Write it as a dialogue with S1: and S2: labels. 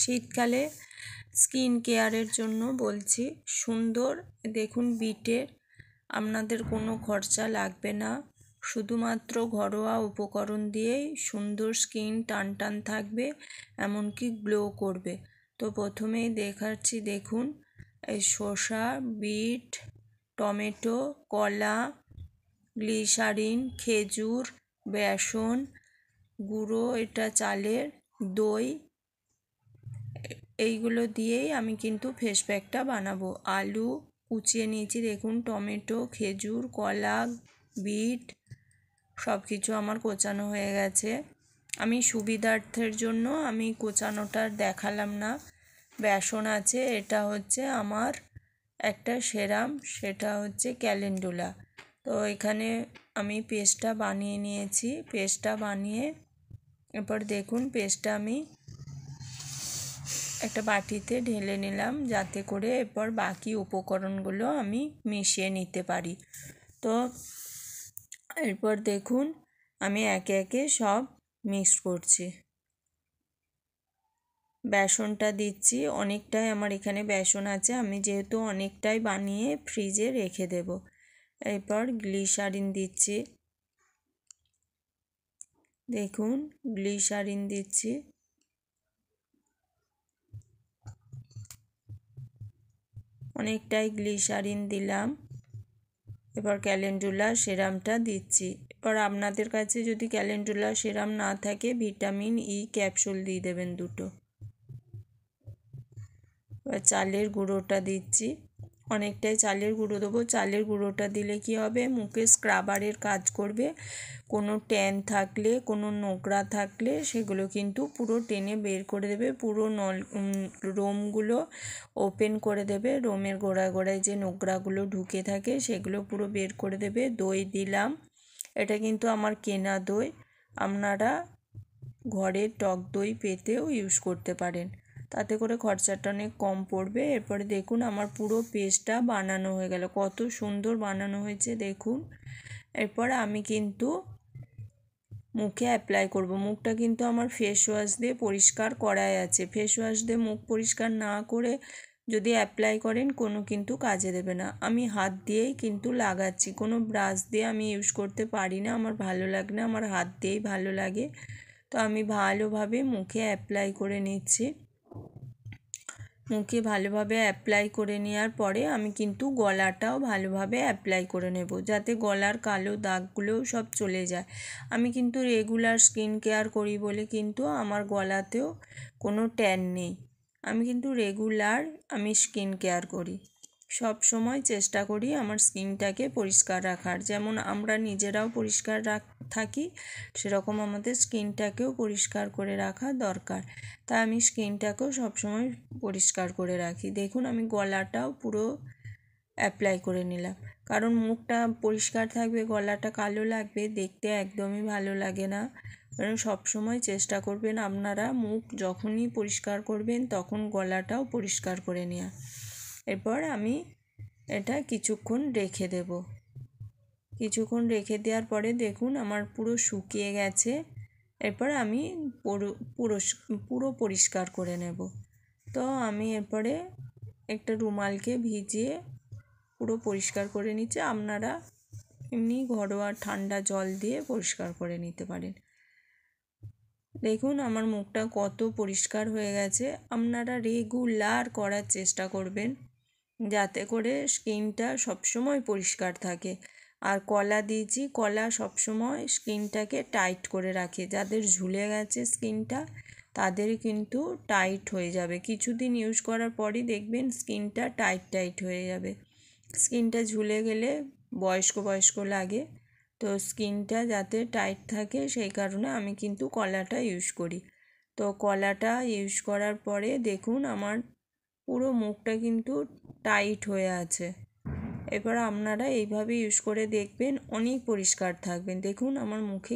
S1: শীতকালে স্কিন কেয়ারের জন্য বলছি, সুন্দর দেখুন বিটের আপনাদের কোনো খরচা লাগবে না, শুধুমাত্র ঘরোয়া উপকরণ দিয়েই সুন্দর স্কিন টান টান থাকবে, এমনকি গ্লো করবে। তো প্রথমেই দেখাচ্ছি, দেখুন এই শসা, বিট, টমেটো, কলা, গ্লিসারিন, খেজুর, বেসন গুঁড়ো, এটা চালের, দই, এইগুলো দিয়েই আমি কিন্তু ফেস প্যাকটা বানাবো। আলু কুচিয়ে নিয়েছি, দেখুন টমেটো, খেজুর, কলা, বিট সব কিছু আমার কোচানো হয়ে গেছে। আমি সুবিধার্থের জন্য আমি কোচানোটা দেখালাম না। বেসন আছে, এটা হচ্ছে আমার একটা সেরাম, সেটা হচ্ছে ক্যালেন্ডুলা। তো এখানে আমি পেস্টটা বানিয়ে নিয়েছি। পেস্টটা বানিয়ে এরপর দেখুন পেস্টটা আমি একটা বাটিতে ঢেলে নিলাম, যাতে করে এরপর বাকি উপকরণগুলো আমি মিশিয়ে নিতে পারি। তো এরপর দেখুন আমি একে একে সব মিক্স করছি। বেসনটা দিচ্ছি, অনেকটাই আমার এখানে বেসন আছে, আমি যেহেতু অনেকটাই বানিয়ে ফ্রিজে রেখে দেব। এরপর গ্লিসারিন দিচ্ছি, দেখুন গ্লিসারিন দিচ্ছি, অনেকটাই গ্লিসারিন দিলাম। এবার ক্যালেন্ডুলা সেরামটা দিচ্ছি। এবার আপনাদের কাছে যদি ক্যালেন্ডুলা সেরাম না থাকে, ভিটামিন ই ক্যাপসুল দিয়ে দেবেন 2টো। এবার চালের গুঁড়োটা দিচ্ছি, অনেকটাই চালের গুঁড়ো দেবো। চালের গুঁড়োটা দিলে কি হবে, মুখে স্ক্রাবারের কাজ করবে। কোনো ট্যান থাকলে, কোনো নোংরা থাকলে সেগুলো কিন্তু পুরো টেনে বের করে দেবে, পুরো রোমগুলো ওপেন করে দেবে, রোমের গোড়ায় গোড়ায় যে নোংরাগুলো ঢুকে থাকে সেগুলো পুরো বের করে দেবে। দই দিলাম, এটা কিন্তু আমার কেনা দই, আপনারা ঘরের টক দই পেতেও ইউজ করতে পারেন, তাতে করে খরচাটা অনেক কম পড়বে। এরপরে দেখুন আমার পুরো পেস্টটা বানানো হয়ে গেল, কত সুন্দর বানানো হয়েছে দেখুন। এরপর আমি কিন্তু মুখে অ্যাপ্লাই করব। মুখটা কিন্তু আমার ফেস ওয়াশ দিয়ে পরিষ্কার করাই আছে। ফেস ওয়াশ দিয়ে মুখ পরিষ্কার না করে যদি অ্যাপ্লাই করেন কোনো কিন্তু কাজে দেবে না। আমি হাত দিয়েই কিন্তু লাগাচ্ছি, কোনো ব্রাশ দিয়ে আমি ইউজ করতে পারি না, আমার ভালো লাগে না, আমার হাত দিয়েই ভালো লাগে। তো আমি ভালোভাবে মুখে অ্যাপ্লাই করে নিচ্ছি। মুখে ভালোভাবে অ্যাপ্লাই করে নেওয়ার পরে আমি কিন্তু গলাটাও ভালোভাবে অ্যাপ্লাই করে নেব, যাতে গলার কালো দাগগুলোও সব চলে যায়। আমি কিন্তু রেগুলার স্কিন কেয়ার করি বলে কিন্তু আমার গলাতেও কোনো ট্যান নেই। আমি কিন্তু রেগুলার স্কিন কেয়ার করি, সব সময় চেষ্টা করি আমার স্কিনটাকে পরিষ্কার রাখার। যেমন আমরা নিজেরাও পরিষ্কার থাকি, সেরকম আমাদের স্কিনটাকেও পরিষ্কার করে রাখা দরকার। তাই আমি স্কিনটাকেও সবসময় পরিষ্কার করে রাখি। দেখুন আমি গলাটাও পুরো অ্যাপ্লাই করে নিলাম, কারণ মুখটা পরিষ্কার থাকবে, গলাটা কালো লাগবে, দেখতে একদমই ভালো লাগে না। কারণ সবসময় চেষ্টা করবেন আপনারা মুখ যখনই পরিষ্কার করবেন তখন গলাটাও পরিষ্কার করে নেওয়া। এরপর আমি এটা কিছুক্ষণ রেখে দেব। কিছুক্ষণ রেখে দেওয়ার পরে দেখুন আমার পুরো শুকিয়ে গেছে। এরপর আমি পুরো পরিষ্কার করে নেব। তো আমি এরপরে একটা রুমালকে ভিজিয়ে পুরো পরিষ্কার করে নিচ্ছি। আপনারা এমনি ঘরোয়া ঠান্ডা জল দিয়ে পরিষ্কার করে নিতে পারেন। দেখুন আমার মুখটা কত পরিষ্কার হয়ে গেছে। আপনারা রেগুলার করার চেষ্টা করবেন, যাতে করে স্কিনটা সবসময় পরিষ্কার থাকে। আর কলা দিয়েছি, কলা সবসময় স্কিনটাকে টাইট করে রাখে। যাদের ঝুলে গেছে স্কিনটা তাদের কিন্তু টাইট হয়ে যাবে, কিছুদিন ইউজ করার পরই দেখবেন স্কিনটা টাইট হয়ে যাবে। স্কিনটা ঝুলে গেলে বয়স্ক লাগে, তো স্কিনটা যাতে টাইট থাকে সেই কারণে আমি কিন্তু কলাটা ইউজ করি। তো কলাটা ইউজ করার পরে দেখুন আমার পুরো মুখটা কিন্তু টাইট হয়ে আছে। এবার আপনারা এইভাবে ইউজ করে দেখবেন, অনেক পরিষ্কার থাকবেন। দেখুন আমার মুখে